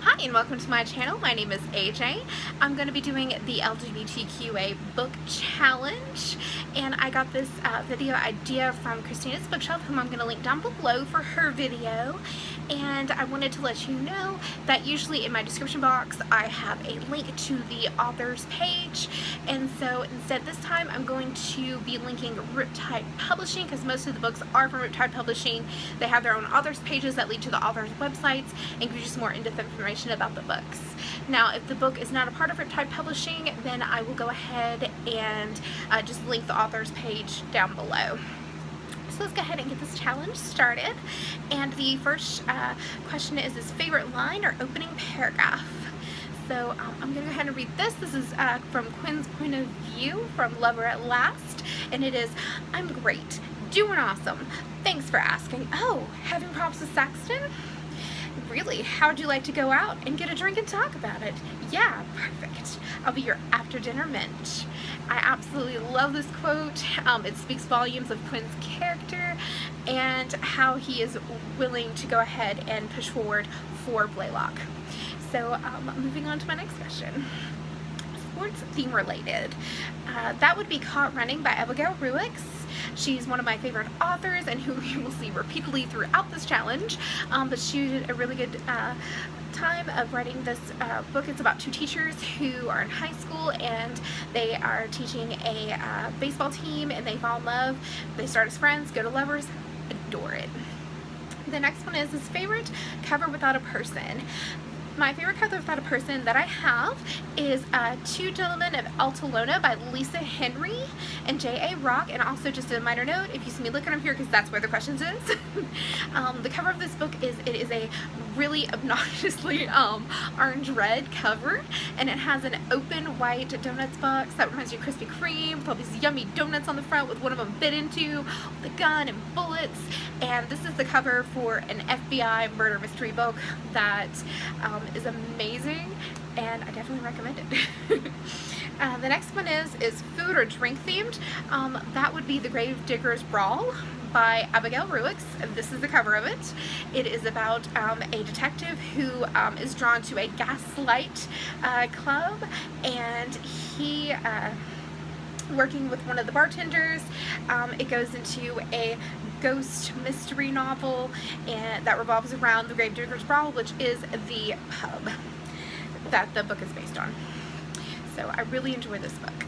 Hi and welcome to my channel. My name is AJ. I'm going to be doing the LGBTQA book challenge, and I got this video idea from Christina's Bookshelf, whom I'm going to link down below for her video. And I wanted to let you know that usually in my description box I have a link to the author's page, and so instead this time I'm going to be linking Riptide Publishing, because most of the books are from Riptide Publishing. They have their own authors pages that lead to the author's websites and give you some more in-depth information about the books. Now, if the book is not a part of Riptide Publishing, then I will go ahead and just link the author's page down below. So let's go ahead and get this challenge started. And the first question is his favorite line or opening paragraph. So I'm going to go ahead and read this. This is from Quinn's point of view from Lover at Last. And it is, "I'm great. Doing awesome. Thanks for asking. Oh, having problems with Saxton? Really? How'd you like to go out and get a drink and talk about it? Yeah, perfect. I'll be your after-dinner mensch." I absolutely love this quote. It speaks volumes of Quinn's character and how he is willing to go ahead and push forward for Blaylock. So moving on to my next question. Sports theme related. That would be Caught Running by Abigail Ruix. She's one of my favorite authors and who you will see repeatedly throughout this challenge, but she did a really good time of writing this book. It's about two teachers who are in high school and they are teaching a baseball team, and they fall in love. They start as friends, go to lovers, adore it. The next one is his favorite cover without a person. My favorite cover without a person that I have is Two Gentlemen of Altalona by Lisa Henry and J.A. Rock. And also, just a minor note, if you see me looking up here, because that's where the questions is, the cover of this book is, it is a really obnoxiously orange-red cover, and it has an open white donuts box that reminds you of Krispy Kreme, with all these yummy donuts on the front with one of them bit into, with a gun and bullets. And this is the cover for an FBI murder mystery book that is amazing, and I definitely recommend it. The next one is food or drink themed. That would be The Gravedigger's Brawl by Abigail Ruix. This is the cover of it. It is about a detective who is drawn to a gaslight club, and he working with one of the bartenders, it goes into a ghost mystery novel and that revolves around the Gravedigger's Brawl, which is the pub that the book is based on. So I really enjoy this book.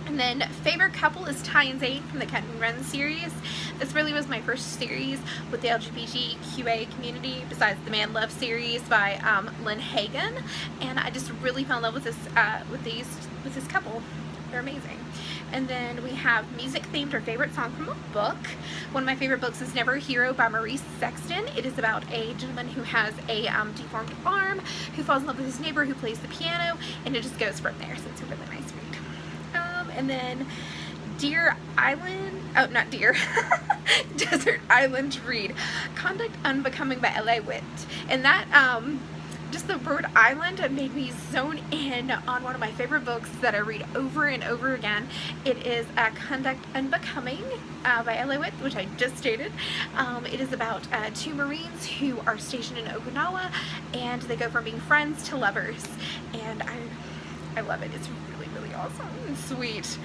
And then favorite couple is Ty and Zane from the Cut and Run series. This really was my first series with the LGBTQA community, besides the Man Love series by Lynn Hagen, and I just really fell in love with this couple. They're amazing. And then we have music themed or favorite song from a book. One of my favorite books is Never a Hero by Maurice Sexton. It is about a gentleman who has a deformed arm, who falls in love with his neighbor who plays the piano, and it just goes from there. So it's a really nice read. And then Deer Island, oh not Deer, Desert Island read Conduct Unbecoming by L.A. Witt. And that just the word island made me zone in on one of my favorite books that I read over and over again. It is Conduct Unbecoming by L.A. Witt, which I just stated. It is about two Marines who are stationed in Okinawa, and they go from being friends to lovers, and I love it. It's really, really awesome and sweet.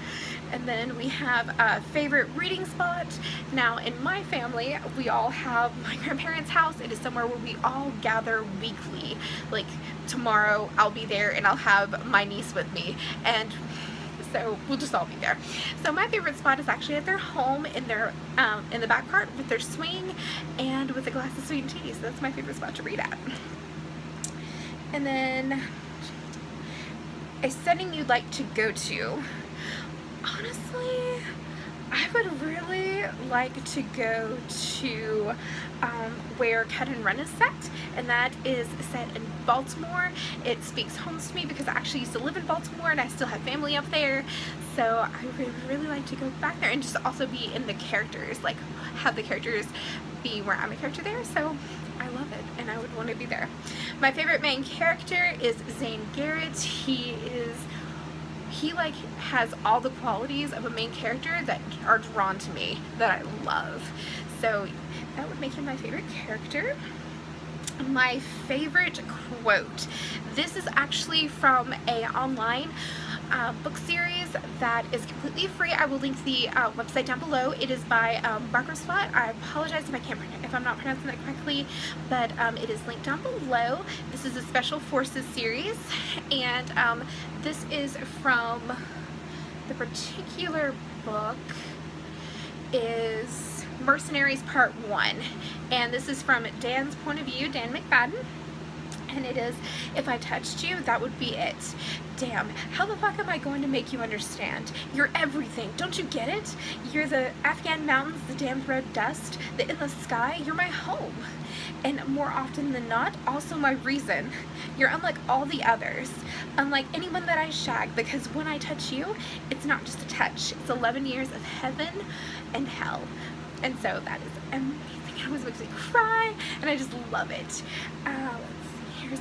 And then we have a favorite reading spot. Now, in my family, we all have my grandparents' house. It is somewhere where we all gather weekly. Like tomorrow, I'll be there and I'll have my niece with me, and so we'll just all be there. So my favorite spot is actually at their home in their in the back part with their swing and with a glass of sweet tea. So that's my favorite spot to read at. And then a setting you'd like to go to. Honestly, I would really like to go to where Cut and Run is set, and that is set in Baltimore. It speaks home to me because I actually used to live in Baltimore and I still have family up there, so I would really like to go back there and just also be in the characters, like have the characters be where I'm a character there. So I love it and I would want to be there. My favorite main character is Zane Garrett. He like has all the qualities of a main character that are drawn to me, that I love. So that would make him my favorite character. my favorite quote. This is actually from a online book series that is completely free. I will link the website down below. It is by Barker Swat. I apologize if I'm not pronouncing that correctly, but it is linked down below. This is a Special Forces series, and this is from the particular book is Mercenaries Part 1, and this is from Dan's point of view, Dan McFadden. And it is, if I touched you, that would be it. Damn, how the fuck am I going to make you understand? You're everything, don't you get it? You're the Afghan mountains, the damned red dust, the endless sky, you're my home. And more often than not, also my reason. You're unlike all the others, unlike anyone that I shag, because when I touch you, it's not just a touch, it's 11 years of heaven and hell. And so that is amazing. It always makes me cry, and I just love it.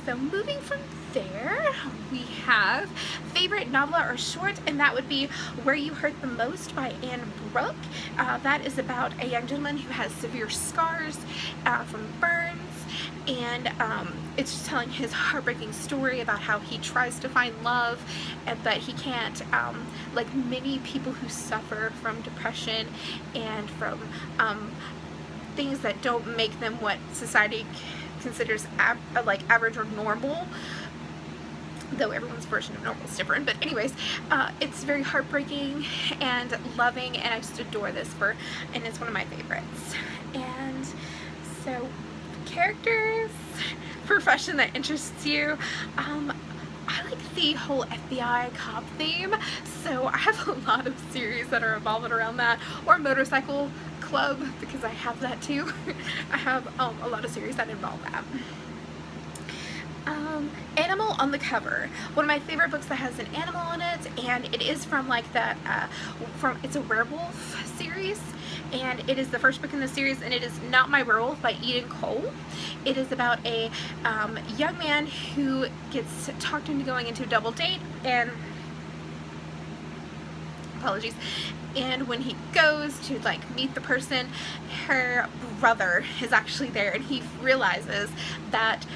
So moving from there, we have favorite novel or short, and that would be Where You Hurt the Most by Anne Brooke. That is about a young gentleman who has severe scars from burns, and it's just telling his heartbreaking story about how he tries to find love, but he can't, like many people who suffer from depression and from things that don't make them what society considers like average or normal, though everyone's version of normal is different. But anyways, it's very heartbreaking and loving, and I just adore this and it's one of my favorites. And so, characters, profession that interests you. I like the whole FBI cop theme, so I have a lot of series that are revolving around that, or motorcycle club, because I have that too. I have a lot of series that involve that. Animal on the Cover, one of my favorite books that has an animal on it, and it is from like that, it's a werewolf series, and it is the first book in the series, and it is Not My Werewolf by Eden Cole. It is about a young man who gets talked into going into a double date, and apologies, and when he goes to like meet the person, her brother is actually there, and he realizes that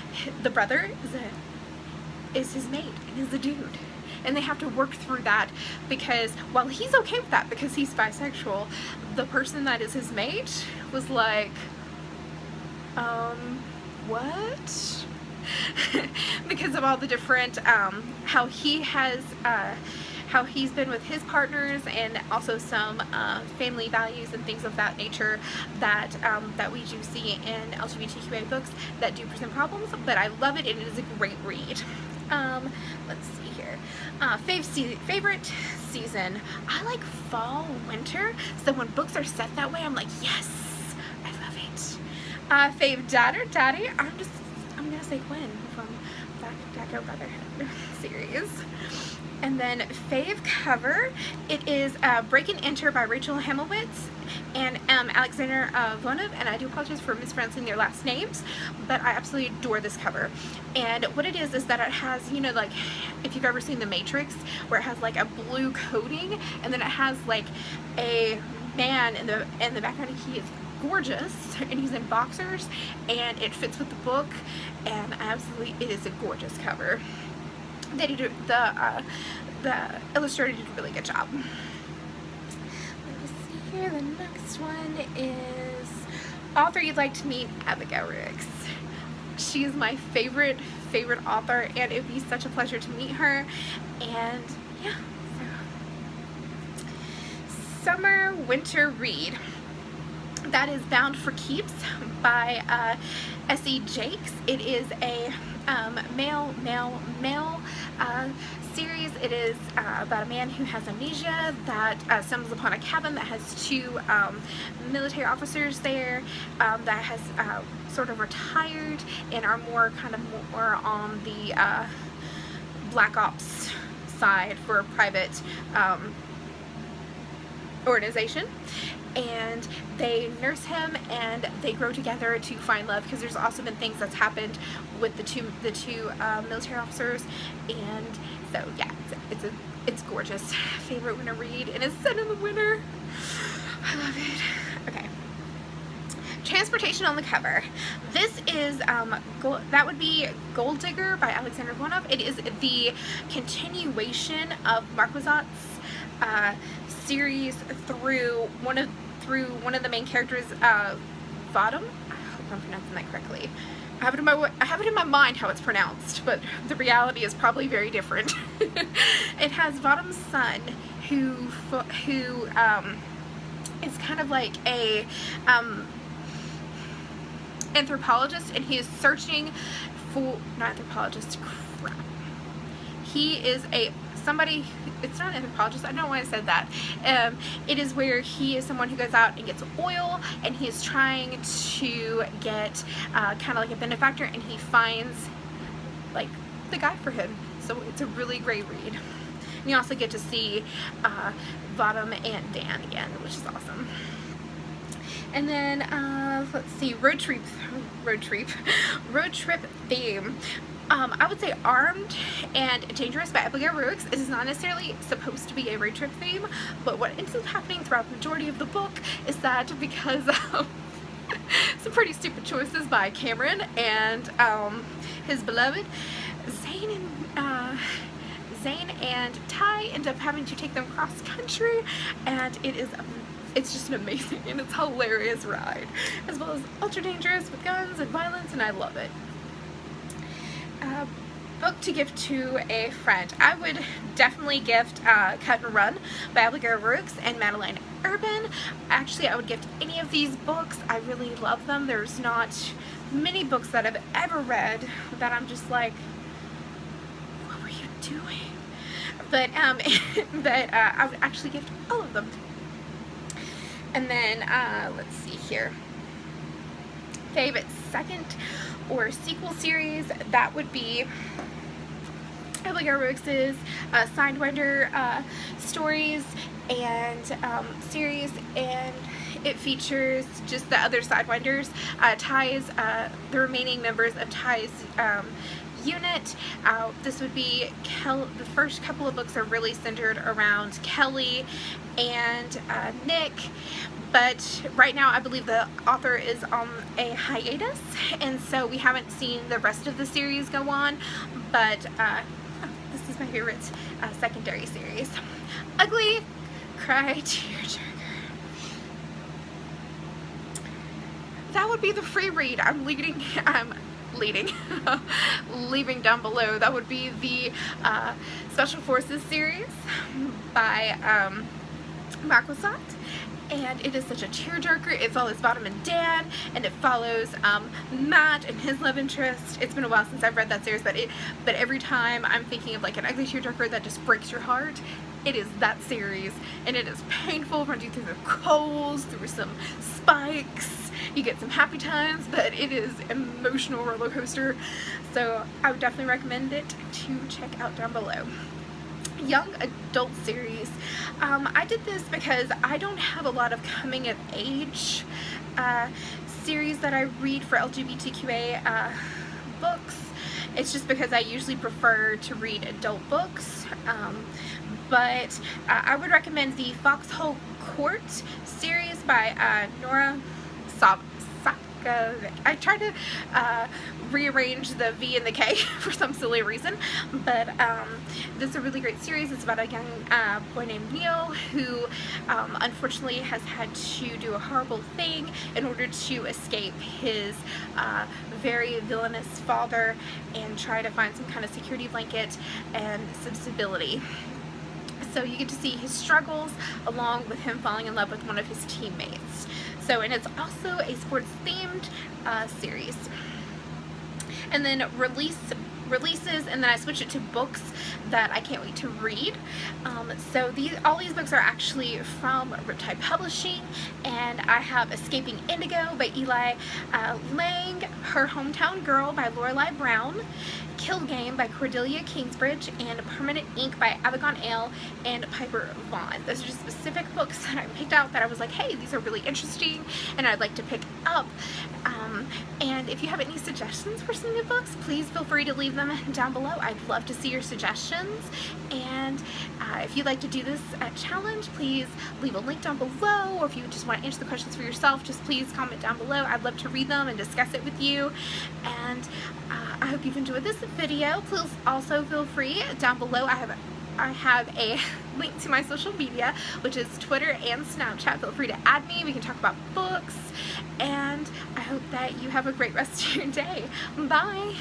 the brother is his mate and is a dude, and they have to work through that, because while he's okay with that because he's bisexual, the person that is his mate was like, what? Because of all the different how he's been with his partners, and also some family values and things of that nature that that we do see in LGBTQA books that do present problems. But I love it, and it is a great read. Let's see here. Favorite season. I like fall, winter. So when books are set that way, I'm like, yes, I love it. Fave daddy. I'm gonna say Quinn from Black Dagger Brotherhood series. And then fave cover, it is Break and Enter by Rachel Hamowitz and Alexander Vonov, and I do apologize for mispronouncing their last names, but I absolutely adore this cover. And what it is that it has, you know, like if you've ever seen The Matrix, where it has like a blue coating, and then it has like a man in the background, and he is gorgeous, and he's in boxers, and it fits with the book, and absolutely it is a gorgeous cover. They did the illustrator did a really good job. Let me see here. The next one is author you'd like to meet, Abigail Riggs. She is my favorite author, and it would be such a pleasure to meet her. And yeah, so. Summer winter read. That is Bound for Keeps by S.E. Jakes. It is a male series. It is about a man who has amnesia that stumbles upon a cabin that has two military officers there that has sort of retired and are more on the Black Ops side for a private organization. And they nurse him, and they grow together to find love, because there's also been things that's happened with the two military officers. And so yeah, it's gorgeous. Favorite winter read, and it's set in the winter. I love it. Okay. transportation on the cover. This is, that would be Gold Digger by Alexander Vonov. It is the continuation of Marquezat's series through one of the main characters, Vadam. I hope I'm pronouncing that correctly. I have it in my mind how it's pronounced, but the reality is probably very different. It has Vadam's son, who is kind of like a anthropologist, and he is searching for, not anthropologist, crap. He is somebody, it's not an anthropologist, I don't know why I said that. It is where he is someone who goes out and gets oil, and he is trying to get kind of like a benefactor, and he finds like the guy for him. So it's a really great read. And you also get to see Vadam and Dan again, which is awesome. And then let's see, road trip theme. I would say Armed and Dangerous by Abigail Ruiz. This is not necessarily supposed to be a road trip theme, but what ends up happening throughout the majority of the book is that because of some pretty stupid choices by Cameron and his beloved, Zane and Ty end up having to take them cross country, and it's just an amazing and it's hilarious ride, as well as ultra dangerous with guns and violence, and I love it. Book to gift to a friend. I would definitely gift Cut and Run by Abigail Ruiz and Madeline Urban. Actually, I would gift any of these books. I really love them. There's not many books that I've ever read that I'm just like, what were you doing? But I would actually gift all of them. And then let's see here. Favorite second or sequel series, that would be Abigail Ruiz's Sidewinder stories and series, and it features just the other Sidewinders, Ty's, the remaining members of Ty's unit. This would be the first couple of books are really centered around Kelly and Nick, but right now I believe the author is on a hiatus, and so we haven't seen the rest of the series go on, but this is my favorite secondary series. Ugly Cry Tearjerker. That would be the free read. I'm leaving down below. That would be the Special Forces series by Marquezat, and it is such a tearjerker. It follows Vadam and Dan, and it follows Matt and his love interest. It's been a while since I've read that series, but every time I'm thinking of like an ugly tearjerker that just breaks your heart, it is that series, and it is painful, runs you through the coals, through some spikes. You get some happy times, but it is emotional roller coaster. So I would definitely recommend it to check out down below. Young adult series. I did this because I don't have a lot of coming of age series that I read for LGBTQA books. It's just because I usually prefer to read adult books. But I would recommend the Foxhole Court series by Nora Sakovic. I tried to rearrange the V and the K for some silly reason, but this is a really great series. It's about a young boy named Neil who unfortunately has had to do a horrible thing in order to escape his very villainous father and try to find some kind of security blanket and some stability. So you get to see his struggles along with him falling in love with one of his teammates. So, and it's also a sports themed series. And then releases, and then I switch it to books that I can't wait to read. So all these books are actually from Riptide Publishing, and I have Escaping Indigo by Eli Lang, Her Hometown Girl by Lorelei Brown, Kill Game by Cordelia Kingsbridge and Permanent Ink by Abigail Ale and Piper Vaughn. Those are just specific books that I picked out that I was like, hey, these are really interesting and I'd like to pick up. And if you have any suggestions for some new books, please feel free to leave them down below. I'd love to see your suggestions. And if you'd like to do this challenge, please leave a link down below, or if you just want to answer the questions for yourself, just please comment down below. I'd love to read them and discuss it with you. And I hope you've enjoyed this video. Please also feel free down below. I have a link to my social media, which is Twitter and Snapchat. Feel free to add me. We can talk about books, and I hope that you have a great rest of your day. Bye!